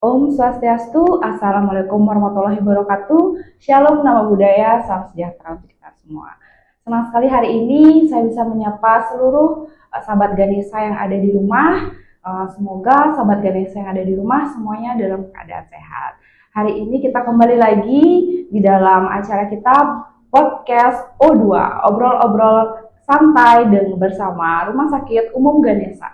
Om Swastiastu, Assalamualaikum warahmatullahi wabarakatuh. Shalom, nama budaya, salam sejahtera untuk kita semua. Senang sekali hari ini saya bisa menyapa seluruh sahabat Ganesha yang ada di rumah. Semoga sahabat Ganesha yang ada di rumah semuanya dalam keadaan sehat. Hari ini kita kembali lagi di dalam acara kita podcast O2, obrol-obrol santai dengan bersama Rumah Sakit Umum Ganesha.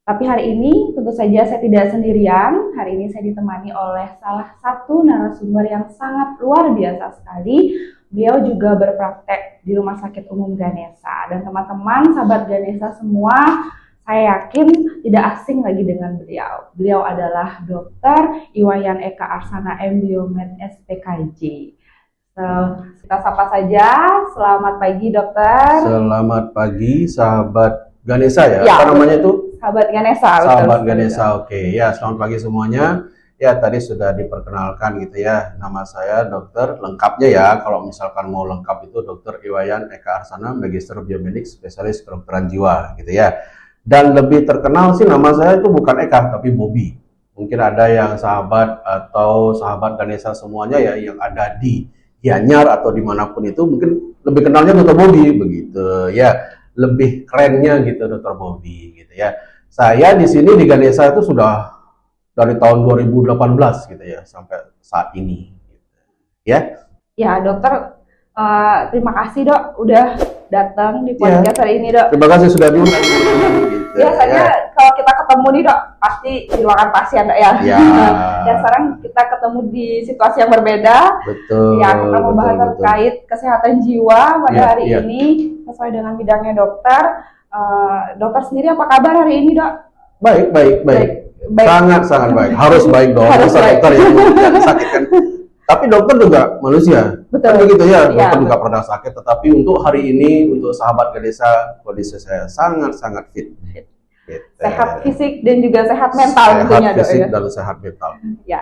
Tapi hari ini tentu saja saya tidak sendirian. Hari ini saya ditemani oleh salah satu narasumber yang sangat luar biasa sekali. Beliau juga berpraktek di Rumah Sakit Umum Ganesha. Dan teman-teman, sahabat Ganesha semua, saya yakin tidak asing lagi dengan beliau. Beliau adalah Dr. Iwayan Eka Arsana M.Biomed SPKJ. Kita sapa saja. Selamat pagi, dokter. Selamat pagi, sahabat Ganesha ya. Apa namanya itu? Sahabat Ganesha. Sahabat Ganesha, oke. Ya, selamat pagi semuanya. Ya, tadi sudah diperkenalkan gitu ya. Nama saya dokter, lengkapnya ya. Kalau misalkan mau lengkap itu Dr. Iwayan Eka Arsana, Magister Biomedik, Spesialis Kedokteran Jiwa gitu ya. Dan lebih terkenal sih nama saya itu bukan Eka, tapi Bobby. Mungkin ada yang sahabat atau sahabat Ganesha semuanya ya yang ada di Gianyar atau dimanapun itu mungkin lebih kenalnya Dr. Bobby begitu ya. Lebih kerennya gitu Dr. Bobby gitu ya. Saya di sini di Ganesha itu sudah dari tahun 2018 gitu ya sampai saat ini gitu. Ya. Ya, dokter, terima kasih dok udah datang di podcast hari ini dok. Terima kasih sudah diundang gitu. Biasanya kalau kita ketemu nih dok pasti di ruangan pasien dok ya. Dan sekarang kita ketemu di situasi yang berbeda. Betul. Ya, kita membahas terkait kesehatan jiwa pada hari ini sesuai dengan bidangnya dokter. Dokter sendiri apa kabar hari ini dok? Baik. Sangat baik. Harus baik dong. Dokter yang sakit kan. Tapi dokter juga manusia. Betul. Kan begitu ya. Dokter juga pernah sakit. Tetapi untuk hari ini untuk sahabat Ganesha kondisi saya sangat fit. Gitu. Sehat fisik dan juga sehat mental tentunya dok. Sehat fisik dan sehat mental. Ya.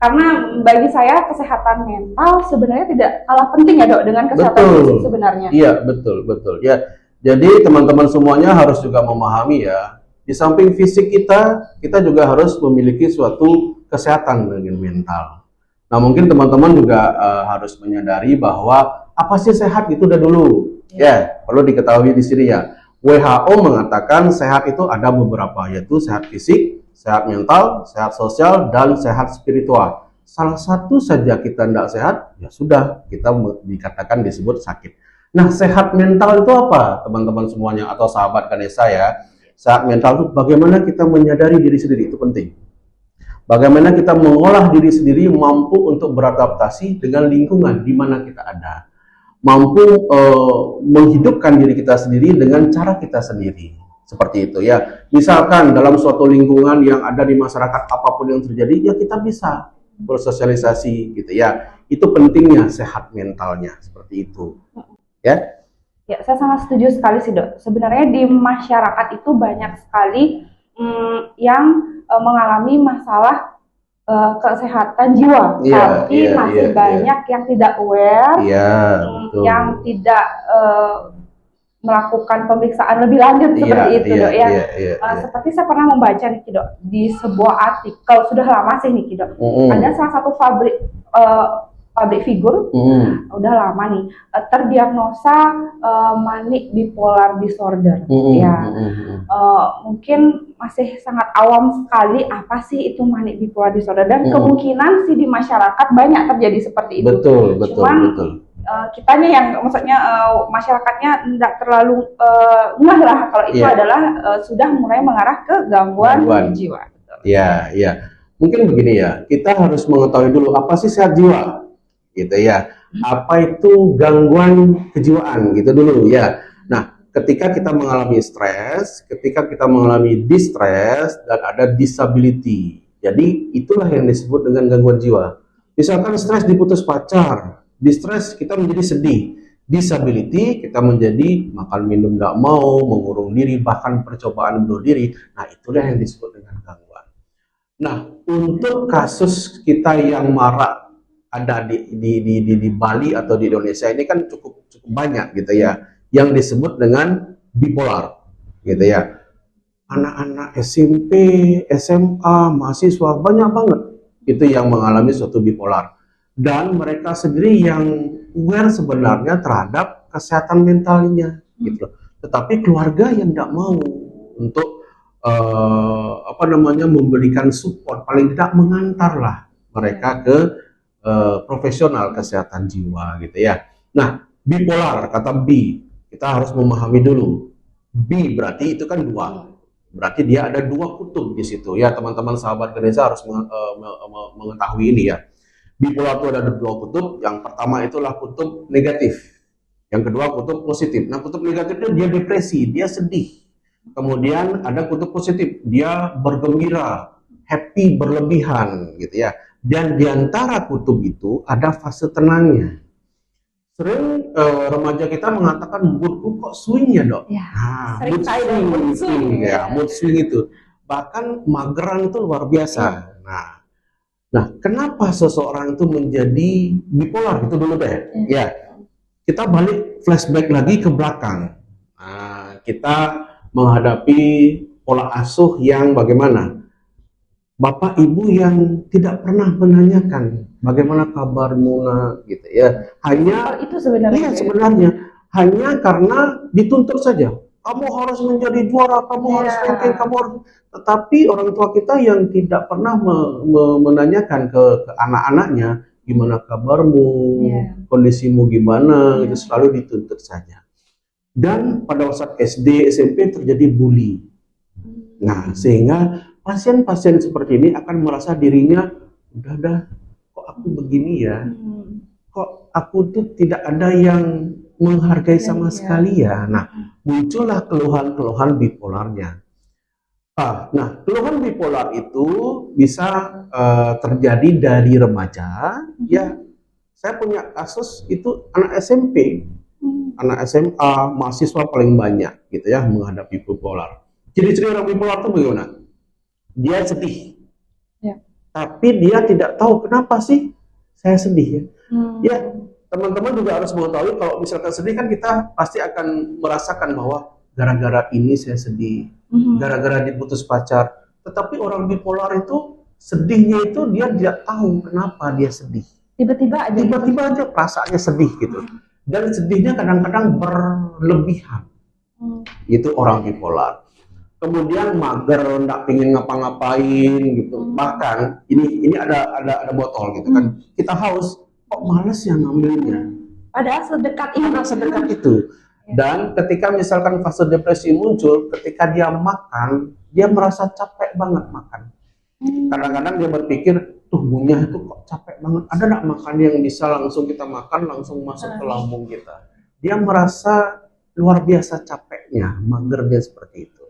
Karena bagi saya kesehatan mental sebenarnya tidak kalah penting ya dok dengan kesehatan fisik sebenarnya. Iya betul ya. Jadi teman-teman semuanya harus juga memahami ya. Di samping fisik kita juga harus memiliki suatu kesehatan dengan mental. Nah mungkin teman-teman juga harus menyadari bahwa apa sih sehat itu udah dulu. Ya perlu diketahui di sini ya. WHO mengatakan sehat itu ada beberapa, yaitu sehat fisik, sehat mental, sehat sosial, dan sehat spiritual. Salah satu saja kita tidak sehat, ya sudah kita dikatakan disebut sakit. Nah, sehat mental itu apa, teman-teman semuanya atau sahabat Ganesha ya? Sehat mental itu bagaimana kita menyadari diri sendiri, itu penting. Bagaimana kita mengolah diri sendiri mampu untuk beradaptasi dengan lingkungan di mana kita ada. Mampu menghidupkan diri kita sendiri dengan cara kita sendiri. Seperti itu ya. Misalkan dalam suatu lingkungan yang ada di masyarakat apapun yang terjadi, ya kita bisa bersosialisasi gitu ya. Itu pentingnya sehat mentalnya, seperti itu. Ya, saya sangat setuju sekali sih dok. Sebenarnya di masyarakat itu banyak sekali yang mengalami masalah kesehatan jiwa, tapi masih banyak yang tidak aware, yang tidak melakukan pemeriksaan lebih lanjut seperti itu dok ya. Seperti saya pernah membaca nih dok di sebuah artikel sudah lama sih nih dok. Ada salah satu pabrik figur, udah lama nih, terdiagnosa manic bipolar disorder. Mungkin masih sangat awam sekali apa sih itu manic bipolar disorder dan kemungkinan sih di masyarakat banyak terjadi seperti itu. Betul. Kitanya yang maksudnya masyarakatnya tidak terlalu ngeh lah kalau itu adalah sudah mulai mengarah ke gangguan jiwa. Iya. Mungkin begini ya, kita harus mengetahui dulu apa sih sehat jiwa. Gitu ya, apa itu gangguan kejiwaan gitu dulu ya. Nah, ketika kita mengalami stres, ketika kita mengalami distress dan ada disability, jadi itulah yang disebut dengan gangguan jiwa. Misalkan stres diputus pacar, distress kita menjadi sedih, disability kita menjadi makan minum nggak mau, mengurung diri, bahkan percobaan bunuh diri. Nah, itulah yang disebut dengan gangguan. Nah, untuk kasus kita yang marak ada di Bali atau di Indonesia ini kan cukup banyak gitu ya, yang disebut dengan bipolar gitu ya. anak-anak SMP, SMA, mahasiswa banyak banget itu yang mengalami suatu bipolar. Dan mereka sendiri yang aware sebenarnya terhadap kesehatan mentalnya gitu. Tetapi keluarga yang tidak mau untuk memberikan support, paling tidak mengantarlah mereka ke profesional kesehatan jiwa gitu ya. Nah, bipolar kata B, kita harus memahami dulu. B berarti itu kan dua. Berarti dia ada dua kutub di situ ya, teman-teman sahabat Ganesha harus mengetahui ini ya. Bipolar itu ada dua kutub. Yang pertama itulah kutub negatif. Yang kedua kutub positif. Nah, kutub negatifnya dia depresi, dia sedih. Kemudian ada kutub positif, dia bergembira, happy berlebihan gitu ya. Dan di antara kutub itu ada fase tenangnya. Sering remaja kita mengatakan moodku kok swing ya dok? Ya, Nah, sering mood swing ya, mood swing itu. Bahkan mageran itu luar biasa. Nah, kenapa seseorang itu menjadi bipolar? Itu dulu deh. Ya, kita balik flashback lagi ke belakang. Nah, kita menghadapi pola asuh yang bagaimana? Bapak ibu yang tidak pernah menanyakan bagaimana kabarmu nak, gitu ya. Hanya itu sebenarnya. Iya, sebenarnya hanya karena dituntut saja. Kamu harus menjadi juara, kamu harus ranking, kamu harus. Tetapi orang tua kita yang tidak pernah menanyakan ke anak-anaknya gimana kabarmu, kondisimu gimana, itu selalu dituntut saja. Dan pada saat SD, SMP terjadi bully. Nah, sehingga pasien-pasien seperti ini akan merasa dirinya udah kok aku begini ya, kok aku tuh tidak ada yang menghargai sama sekali ya. Nah, muncullah keluhan-keluhan bipolarnya. Nah, keluhan bipolar itu bisa terjadi dari remaja. Ya, saya punya kasus itu anak SMP, anak SMA, mahasiswa paling banyak gitu ya menghadapi bipolar. Ciri-ciri orang bipolar itu bagaimana? Dia sedih, tapi dia tidak tahu kenapa sih saya sedih ya. Ya, teman-teman juga harus mengetahui kalau misalkan sedih kan kita pasti akan merasakan bahwa gara-gara ini saya sedih, gara-gara diputus pacar. Tetapi orang bipolar itu sedihnya itu dia tidak tahu kenapa dia sedih. Tiba-tiba aja perasaannya sedih gitu. Dan sedihnya kadang-kadang berlebihan. Itu orang bipolar. Kemudian mager, nggak pingin ngapa-ngapain gitu. Bahkan ini ada botol gitu kan. Kita haus, kok males ya ngambilnya. Padahal sedekat itu. Dan ketika misalkan fase depresi muncul, ketika dia makan, dia merasa capek banget makan. Kadang-kadang dia berpikir, tuh munyah itu kok capek banget. Ada nggak makan yang bisa langsung kita makan, langsung masuk ke lambung kita. Dia merasa luar biasa capeknya, mager dia seperti itu.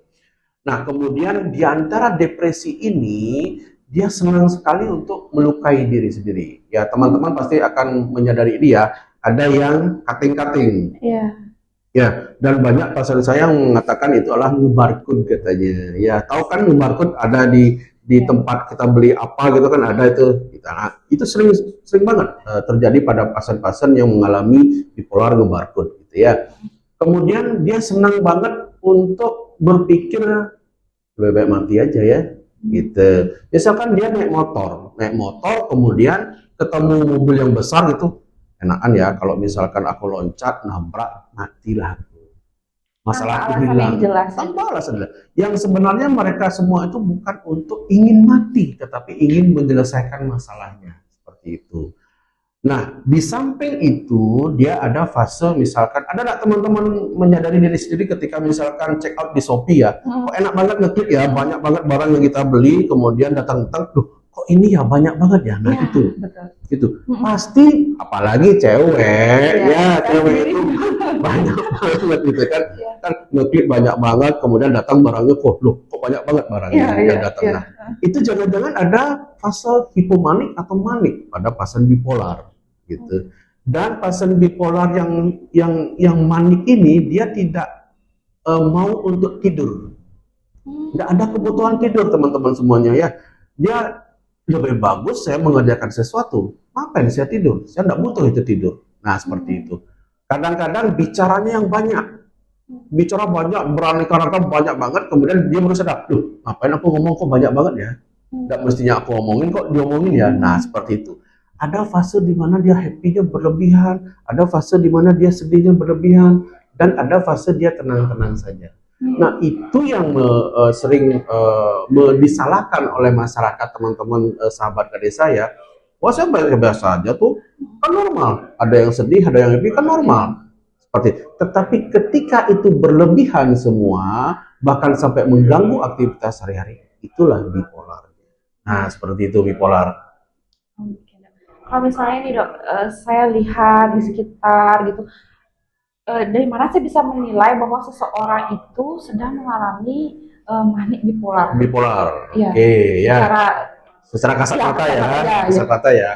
Nah, kemudian di antara depresi ini, dia senang sekali untuk melukai diri sendiri. Ya, teman-teman pasti akan menyadari dia, ada yang cutting-cutting. Ya, dan banyak pasien saya yang mengatakan itu adalah ngubarkut katanya. Ya, tahu kan ngubarkut ada di tempat kita beli apa gitu kan ada itu. Nah, itu sering banget terjadi pada pasien-pasien yang mengalami bipolar ngubarkut gitu ya. Kemudian dia senang banget untuk berpikir lebih baik mati aja ya gitu. Misalkan dia naik motor kemudian ketemu mobil yang besar gitu, enakan ya kalau misalkan aku loncat nabrak matilah, masalah itu hilang tanpa alasan. Yang sebenarnya mereka semua itu bukan untuk ingin mati tetapi ingin menyelesaikan masalahnya seperti itu. Nah, di samping itu dia ada fase misalkan ada nggak teman-teman menyadari diri sendiri ketika misalkan check out di Shopee ya, kok enak banget ngeklik ya, banyak banget barang yang kita beli, kemudian datang-datang, kok ini ya banyak banget ya. Nah, itu pasti apalagi cewek cewek itu banyak banget gitu kan, kan ngeklik banyak banget, kemudian datang barangnya kok banyak banget barangnya yang datang. Nah, itu jangan-jangan ada fase hipomanik atau manik pada pasien bipolar gitu. Dan pasien bipolar yang manik ini dia tidak mau untuk tidur, nggak ada kebutuhan tidur teman-teman semuanya ya. Dia lebih bagus saya mengerjakan sesuatu, ngapain saya tidur, saya nggak butuh itu tidur. Nah, seperti itu. Kadang-kadang bicaranya yang banyak, bicara banyak, beraneka ragam banyak banget, kemudian dia baru sadar, duh, ngapain aku ngomong kok banyak banget ya? Nggak mestinya aku ngomongin kok diomongin ya. Nah, seperti itu. Ada fase di mana dia happy-nya berlebihan, ada fase di mana dia sedihnya berlebihan, dan ada fase dia tenang-tenang saja. Nah, itu yang sering disalahkan oleh masyarakat, teman-teman, sahabat gadis saya. Wah, saya biasa aja tuh, kan normal. Ada yang sedih, ada yang happy, kan normal. Seperti itu. Tetapi ketika itu berlebihan semua, bahkan sampai mengganggu aktivitas sehari-hari, itulah bipolar. Nah, seperti itu bipolar. Oke, Dok. Kalau misalnya nih dok, saya lihat di sekitar gitu, dari mana saya bisa menilai bahwa seseorang itu sedang mengalami manik bipolar? Bipolar. Iya. Oke, ya. Secara Secara kasat ya, mata ya, kata-kata kasat ya. mata ya.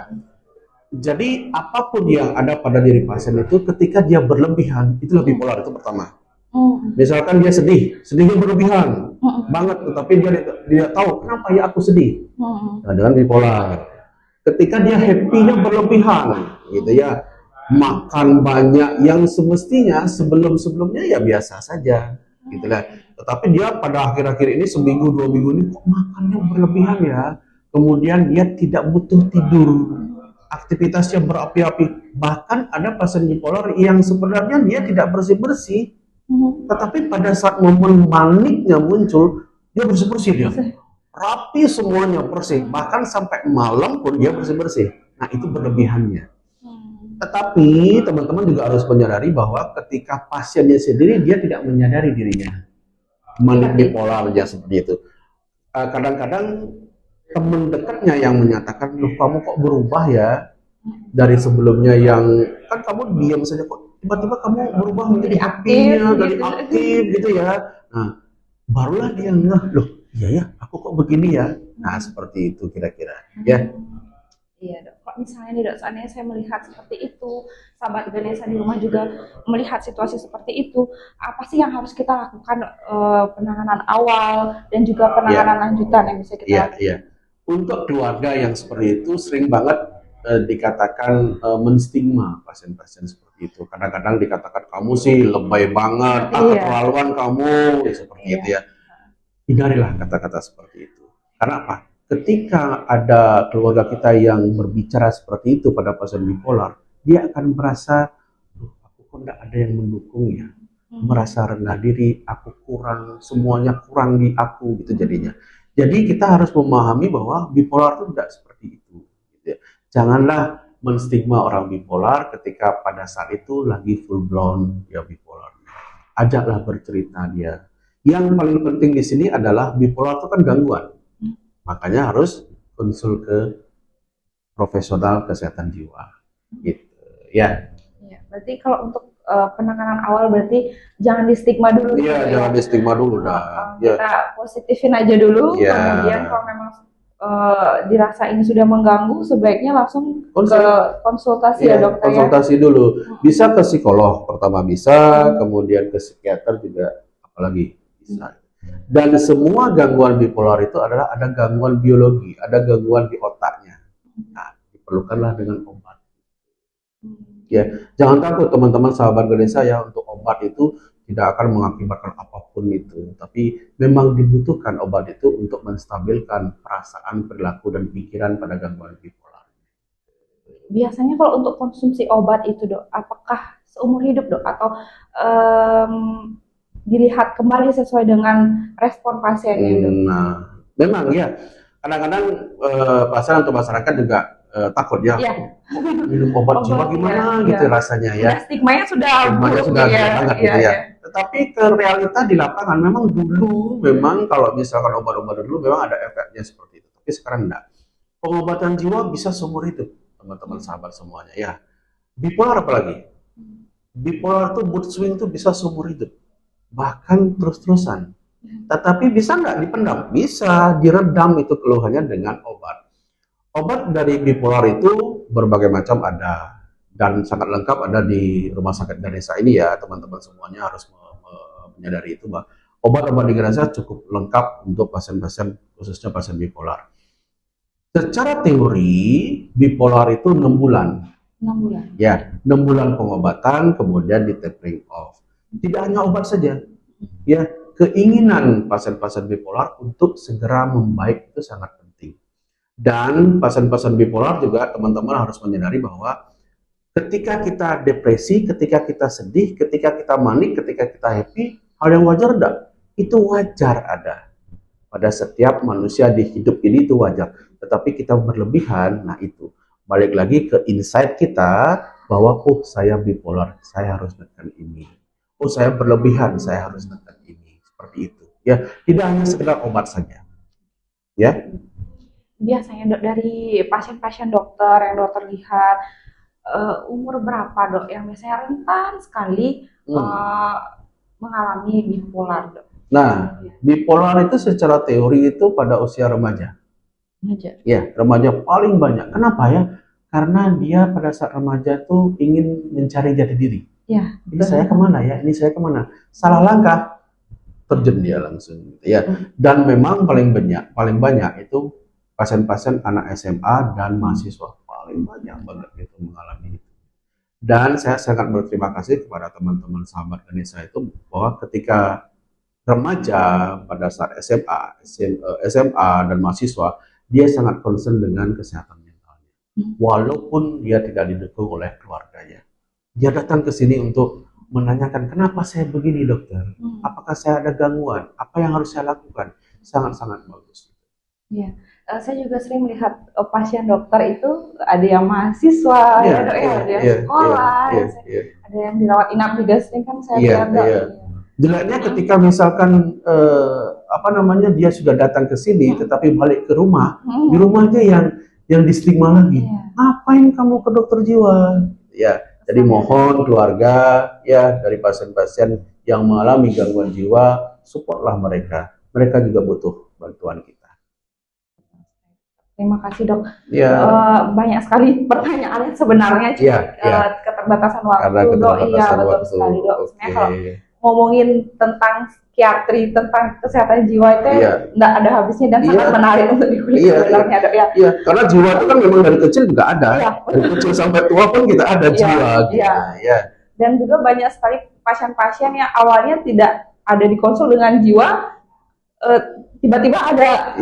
Jadi apapun yang ada pada diri pasien itu ketika dia berlebihan, itulah bipolar itu pertama. Misalkan dia sedih, sedihnya berlebihan banget, tetapi dia tahu kenapa ya aku sedih. Nah, dengan bipolar. Ketika dia happy-nya berlebihan, gitu ya, makan banyak yang semestinya sebelum-sebelumnya ya biasa saja, gitu lah. Tetapi dia pada akhir-akhir ini seminggu 2 minggu ini kok makannya berlebihan ya. Kemudian dia tidak butuh tidur, aktivitasnya berapi-api. Bahkan ada pasien bipolar yang sebenarnya dia tidak bersih-bersih, tetapi pada saat momen maniknya muncul, dia bersih-bersih dia. Rapi semuanya bersih, bahkan sampai malam pun dia bersih-bersih. Nah, itu berlebihannya. Tetapi teman-teman juga harus menyadari bahwa ketika pasiennya sendiri dia tidak menyadari dirinya manik bipolar aja seperti itu. Kadang-kadang teman dekatnya yang menyatakan, loh kamu kok berubah ya dari sebelumnya yang kan kamu diam saja kok tiba-tiba kamu berubah menjadi happy-nya, jadi aktif gitu ya. Nah, barulah dia ngeh, loh iya ya aku kok begini ya. Nah, seperti itu kira-kira ya. Iya dok, kok misalnya nih dok, seandainya saya melihat seperti itu, sahabat Ganesha di rumah juga melihat situasi seperti itu, apa sih yang harus kita lakukan, penanganan awal dan juga penanganan lanjutan yang bisa kita lakukan? Iya. Untuk keluarga yang seperti itu sering banget dikatakan menstigma pasien-pasien seperti itu. Kadang-kadang dikatakan kamu sih lebay banget, keterlaluan kamu, seperti itu ya. Hindarilah kata-kata seperti itu. Karena apa? Ketika ada keluarga kita yang berbicara seperti itu pada pasien bipolar, dia akan merasa, aku kok tidak ada yang mendukung ya, merasa rendah diri, aku kurang, semuanya kurang di aku gitu jadinya. Jadi kita harus memahami bahwa bipolar itu tidak seperti itu. Gitu ya. Janganlah menstigma orang bipolar ketika pada saat itu lagi full blown ya bipolar. Ajaklah bercerita dia. Yang paling penting di sini adalah bipolar itu kan gangguan. Makanya harus konsul ke profesional kesehatan jiwa, gitu ya. Ya, berarti kalau untuk penanganan awal berarti jangan di stigma dulu. Iya, jangan di stigma dulu dah. Kita positifin aja dulu. Ya. Kemudian kalau memang dirasa ini sudah mengganggu, sebaiknya langsung ke konsultasi ya dokter. Konsultasi dulu. Bisa ke psikolog pertama bisa, kemudian ke psikiater juga, apalagi bisa. Dan semua gangguan bipolar itu adalah ada gangguan biologi, ada gangguan di otaknya. Nah, diperlukanlah dengan obat. Ya, jangan takut teman-teman sahabat Ganesha ya, untuk obat itu tidak akan mengakibatkan apapun itu. Tapi memang dibutuhkan obat itu untuk menstabilkan perasaan, perilaku, dan pikiran pada gangguan bipolar. Biasanya kalau untuk konsumsi obat itu dok, apakah seumur hidup dok atau dilihat kembali sesuai dengan respon pasiennya? Nah, memang ya. Kadang-kadang pasien atau masyarakat juga takut ya. Minum obat jiwa gimana gitu rasanya ya. Stigmanya sudah banget gitu ya. Tetapi ke realita di lapangan memang dulu kalau misalkan obat-obat dulu memang ada efeknya seperti itu. Tapi sekarang enggak. Pengobatan jiwa bisa seumur hidup, teman-teman sahabat semuanya ya. Bipolar apalagi? Bipolar tuh mood swing tuh bisa seumur hidup. Bahkan terus-terusan. Tetapi bisa nggak dipendam? Bisa diredam itu keluhannya dengan obat. Obat dari bipolar itu berbagai macam ada dan sangat lengkap ada di Rumah Sakit Ganesha ini ya, teman-teman semuanya harus menyadari itu bahwa obat-obat di Ganesha cukup lengkap untuk pasien-pasien khususnya pasien bipolar. Secara teori bipolar itu 6 bulan. 6 bulan. Ya, 6 bulan pengobatan kemudian di tapering off. Tidak hanya obat saja, ya, keinginan pasien-pasien bipolar untuk segera membaik itu sangat penting. Dan pasien-pasien bipolar juga teman-teman harus menyadari bahwa ketika kita depresi, ketika kita sedih, ketika kita manik, ketika kita happy, hal yang wajar enggak? Itu wajar ada. Pada setiap manusia di hidup ini itu wajar. Tetapi kita berlebihan, nah itu. Balik lagi ke insight kita bahwa oh saya bipolar, saya harus menekan ini. Oh saya berlebihan, saya harus menekan ini. Seperti itu. Ya, tidak hanya sekedar obat saja. Ya. Biasanya Dok, dari pasien-pasien dokter yang dokter lihat, umur berapa Dok yang biasanya rentan sekali mengalami bipolar Dok? Nah, bipolar itu secara teori itu pada usia remaja. Remaja. Ya, remaja paling banyak. Kenapa ya? Karena dia pada saat remaja tuh ingin mencari jati diri. Ya, ini saya kemana ya? Ini saya kemana? Salah langkah, terjun dia langsung. Ya, dan memang paling banyak itu pasien-pasien anak SMA dan mahasiswa paling banyak banget itu mengalami itu. Dan saya sangat berterima kasih kepada teman-teman sahabat Ganesha itu bahwa ketika remaja pada saat SMA dan mahasiswa, dia sangat concern dengan kesehatan mentalnya. Walaupun dia tidak didukung oleh keluarganya. Dia datang ke sini untuk menanyakan, kenapa saya begini dokter? Apakah saya ada gangguan? Apa yang harus saya lakukan? Sangat-sangat bagus. Iya, saya juga sering melihat pasien dokter itu ada yang mahasiswa, ya dok ya, ada yang sekolah, ada yang dirawat inap juga sering kan saya lihat dok. Jeleknya ketika misalkan dia sudah datang ke sini tetapi balik ke rumah, di rumahnya yang distigma lagi. Ngapain kamu ke dokter jiwa? Ya, jadi mohon keluarga ya dari pasien-pasien yang mengalami gangguan jiwa, supportlah mereka. Mereka juga butuh bantuan kita. Terima kasih dok. Banyak sekali pertanyaan sebenarnya, keterbatasan waktu dok. Iya betul sekali dok. Sebenarnya kalau ngomongin tentang psikiatri, tentang kesehatan jiwa itu nggak ada habisnya dan sangat menarik untuk dikulik sebenarnya dok ya. Iya, karena jiwa itu kan memang dari kecil juga ada. Dari kecil sampai tua pun kita ada jiwa. Iya. Dan juga banyak sekali pasien-pasien yang awalnya tidak ada di konsul dengan jiwa, tiba-tiba ada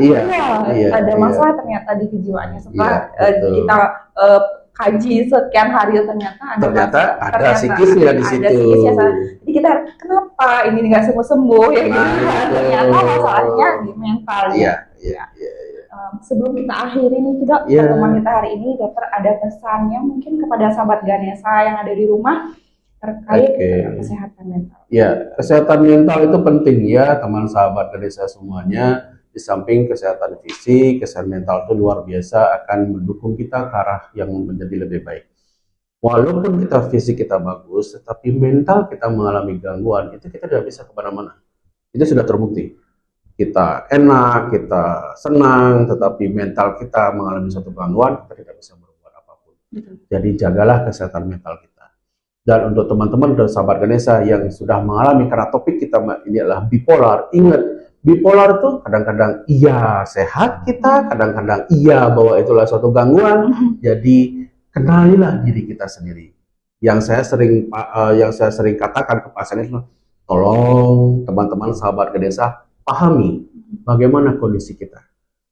masalah ternyata di kejiwaannya setelah kita kaji sekian hari ternyata ada psikisnya di situ. Jadi kita kenapa ini nggak sembuh ya gitu kan? Ternyata masalahnya di mental. Sebelum kita akhiri nih dok, pertemuan kita hari ini, dokter ada pesannya mungkin kepada sahabat Ganesha yang ada di rumah terkait kesehatan mental. Ya, kesehatan mental itu penting ya teman sahabat Ganesha semuanya. Di samping kesehatan fisik, kesehatan mental itu luar biasa akan mendukung kita ke arah yang menjadi lebih baik. Walaupun kita fisik kita bagus, tetapi mental kita mengalami gangguan, itu kita tidak bisa kemana-mana. Itu sudah terbukti. Kita enak, kita senang, tetapi mental kita mengalami suatu gangguan, kita tidak bisa berbuat apapun. Jadi jagalah kesehatan mental kita. Dan untuk teman-teman dan sahabat Ganesha yang sudah mengalami, karena topik kita ini adalah bipolar, ingat, bipolar itu kadang-kadang iya sehat kita, kadang-kadang iya bahwa itulah suatu gangguan. Jadi kenalilah diri kita sendiri. Yang saya sering katakan ke pasien itu, tolong teman-teman sahabat Ganesha pahami bagaimana kondisi kita,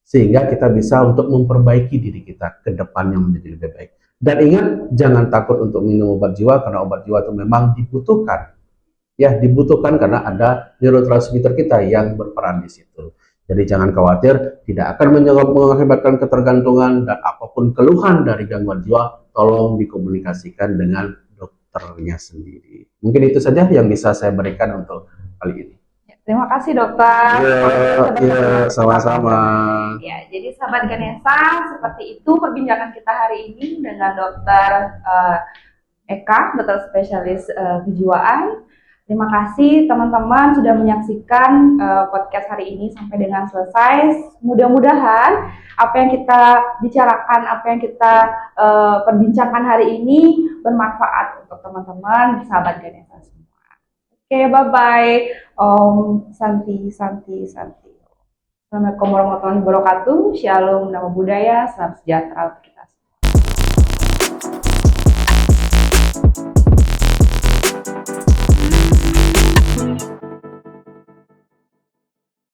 sehingga kita bisa untuk memperbaiki diri kita ke depan yang menjadi lebih baik. Dan ingat, jangan takut untuk minum obat jiwa, karena obat jiwa itu memang dibutuhkan. Ya, dibutuhkan karena ada neurotransmitter kita yang berperan di situ. Jadi jangan khawatir, tidak akan mengakibatkan ketergantungan, dan apapun keluhan dari gangguan jiwa, tolong dikomunikasikan dengan dokternya sendiri. Mungkin itu saja yang bisa saya berikan untuk kali ini. Terima kasih dokter. Iya, sama-sama. Ya, jadi sahabat Ganesha, seperti itu perbincangan kita hari ini dengan dokter Eka, dokter spesialis kejiwaan. Terima kasih teman-teman sudah menyaksikan podcast hari ini sampai dengan selesai. Mudah-mudahan apa yang kita bicarakan, apa yang kita perbincangkan hari ini bermanfaat untuk teman-teman, sahabat Ganesha semua. Oke, bye-bye. Om Santi. Assalamualaikum warahmatullahi wabarakatuh. Shalom, nama budaya, salam sejahtera.